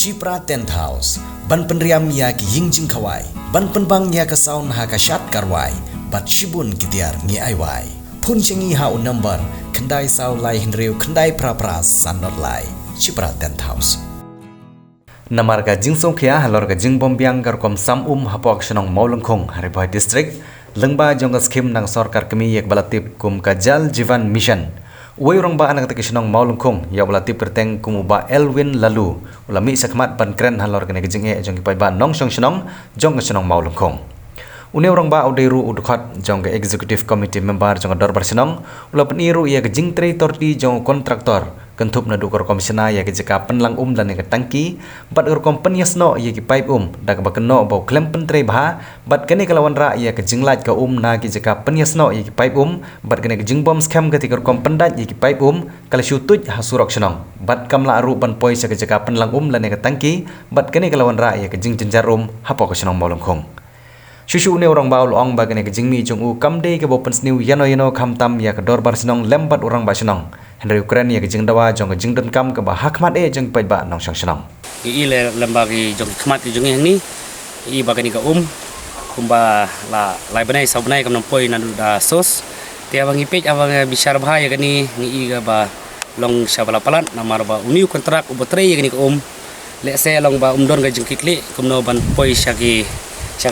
Cipra Tent House, ban penriam ya ki yingjing kawai, ban penbang ya ka saun ha ka shat karwai, bat shibun kitiar ngi aiwai. Pun cengi ha un number, kendai sau lai hinriu kendai pra sanot lai. Cipra Tent House. Namar ka jingsong kia halor ka jingbom biang kom sam hapok shenong maulengkong Haripai District, lengba jong ka skim nang sorkar kami yak balatip kum ka Jal Jivan Mission. Uway orang ba anak taki shenong maulengkong ya balatip perteng kum ba Elwin Lalu, ulami sakmat ban kren halor ka jingge jong kipai ba nong shenong jong ka shenong maulengkong. Une orang ba udairu udukhat jong ka executive committee member jong ka dor barsenong, ula peniru ya ka jingtre torti jong kontraktor kentup na dukor komisioner ya ke jika penlang dan ya ke tangki bat kompani yasno ya ke pipe dak bakeno bau klem pentre bah bat kene kalawan ra ya ke jinglat ka na ke jika penyasno ya ke pipe bat kene ke jingbom scam ke tikor kompendat ya ke pipe kala syutut hasurok senong bat kamla aru ban poi ya ke jika penlang dan ya ke tangki bat kene kalawan ra ya ke jing jenjarum hapo ke senong maulongkong. Shushu ne orang baul ong bagane ke jingmi jong kamde ke bopen sniu yano khamtam ya ke dorbar senong lembat orang ba senong Henry Ukraine ya ke jing dawa jong ke jing don kam ke ba hakmat jong pai ba nong sang senong le lembagi jong khmat jong ni I bagani ka kumba la lai banai sau banai kam nong poi nan da sos te abang ipej abang bisar bahaya kani ni ga ba long sabala palan namar ba uniu kontrak ubotre ya kani ka le se long ba don ga jing kikli kum no ban poi syaki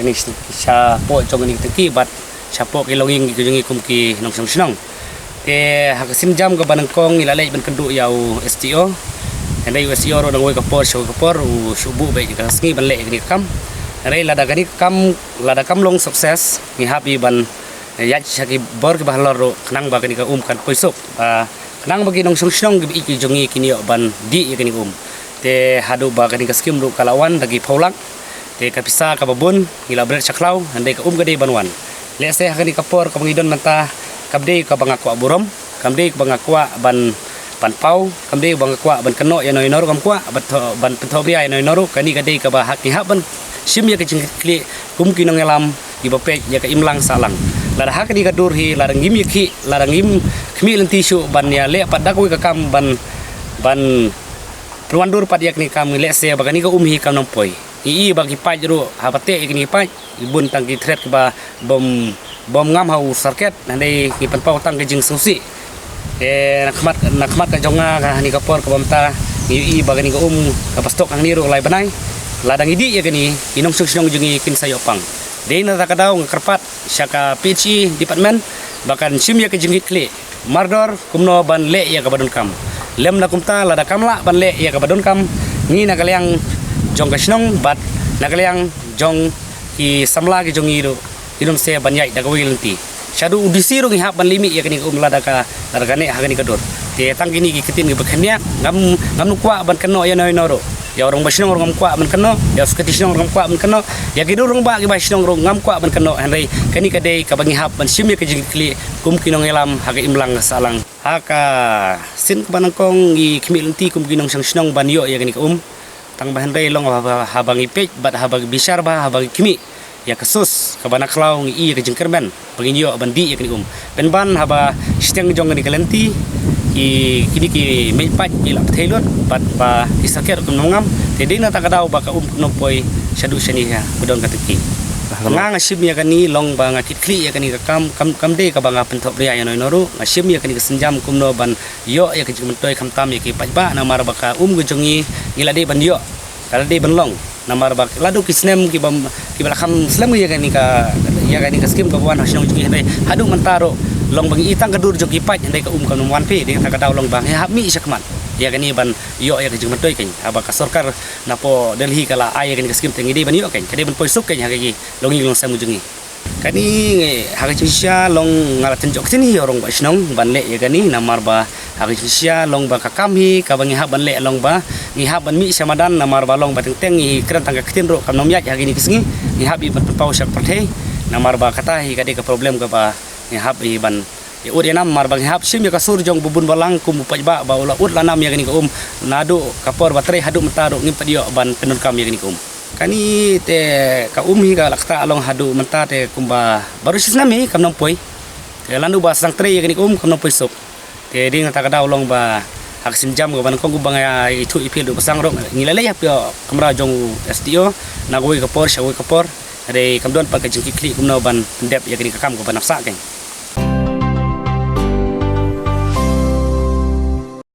ni sa po jong ni teki bat sa po kilonging jong kum ki nong sang senong te hakasim jam ga banangkong ilalay ban kendu yaw STO henday STO ro nang way kapor u subu be ka sngi ban le ni kam ray lada kam long sukses ni happy ban yat saki bor ke bahlor ro knang ba kani ka kan poisok knang bagi nong sung gi ki jongi kini ban di kani te hadu ba kani ka skim ro kalawan dagi paulak te kapisa ka babun ila bret saklau henday ka gade banwan le se hakani kapor ka bangidon manta kamde ka bangakwa burom kamde ka bangakwa ban pau kamde bangakwa ban keno ya noy noru kamkwa ban pentobria ya noy noru kani kade ka ba hak ni ban sim ya ka jingkli kumki nong elam ibape ya ka imlang salang lara hak ni ka durhi lara ngim yaki lara ngim khmi lenti shu ban ya le padak ka kam ban perwandur pad yak ni kam le se bagani ka hi kam nong poi I bagi pajru habate ikni paj ibun tangki threat ba bom ngam hau sarket nandai ki panpau tang ke jing susi nakmat ka jonga ka ni kapor ka bamta I bagani ka ka pastok ang niru lai banai ladang idi ya gani inong susyong jungi kin sayopang de na takadaw karpat syaka PHE department bahkan sim ya ke jingi kli mardor kumno ban le ya ka badun kam lem na kumta lada kamla ban le ya ka badun kam ni na kalyang jong kasnong bat nakalyang jong ki samla ki jong iru ilum se banyai daga wilanti shadu udisiru ngi haban limi ya kani lada ka dargane hagani kador te tang kini ki kitin gi bakhanya ngam kwa ban kano ya noy noro ya orang basnong orang kwa ban kano ya skati snong orang kwa ban kano ya gidu orang ba gi basnong orang ngam kwa ban kano henry kani kade ka bangi hab ban simya ke jingkli kum kinong elam haga imlang salang haka sin banangkong gi khmilanti kum kinong sang snong ban yo ya kani tang bahan ray long habang ipej bat habang bisar ba habang kimi ya kasus kabana klau ngi ke jengkerben penginyo bandi ya kini penban haba steng jong ni kalenti kini ki mepat ila thailot bat ba isaker kum ngam tedi na takadaw ba ka no poi shadu shani ya budon katiki nga sim ya kani long ba nga kitli ya kani kam de ka ba nga penthop ria ya noru ngasim ya kani senjam kum no ban yo ya ke jmentoy khamtam ya ki pajba na mar ba ka gojongi ngilade ban yo kala de ban long namar bak ladu kisnem ki balakam slam ya kani ka skim ka wan hasnong jungi dai hadu mentaro long bang itang kadur joki paj dai ka ka wan pe de ka daw long bang ha mi sakman ya kani ban yo ya kajung matoy kan aba ka sorkar napo Delhi kala ay kani ka skim tengi de ban yo kan kade ban poisuk kan ha ki longi long sam jungi kani ha ka long ngalaten jok sini orang ba snong ban le ya kani namar ba Agisya long ba kakami kabangi haban le long ba ni haban mi samadan namar balong bateng tengi kran tangga ketin ro kam nomyak hagini kisngi ni habi ban pau sak pathe namar ba kata hi kade ka problem ka ba ni habi ban ya ud enam mar bang hab sim ya kasur jong bubun balang kum paj ba ula ud lanam ya gini ka nadu kapor batre hadu mentaro ngim padio ban penun kam ya gini ka kani te ka hi ka lakta along hadu menta te kumba baru sisnami kam nom poi te landu ba sang tre ya gini ka kam nom poi sok te ding takadaw long ba hak sinjam ko ban ko bang itu ipil do pasang ro ngilale ya pio kamera jong STO na goi kapor shawoi kapor ade kamdon pa ka jingki kli kumno ban dep ya kini kakam ko ban nafsa keng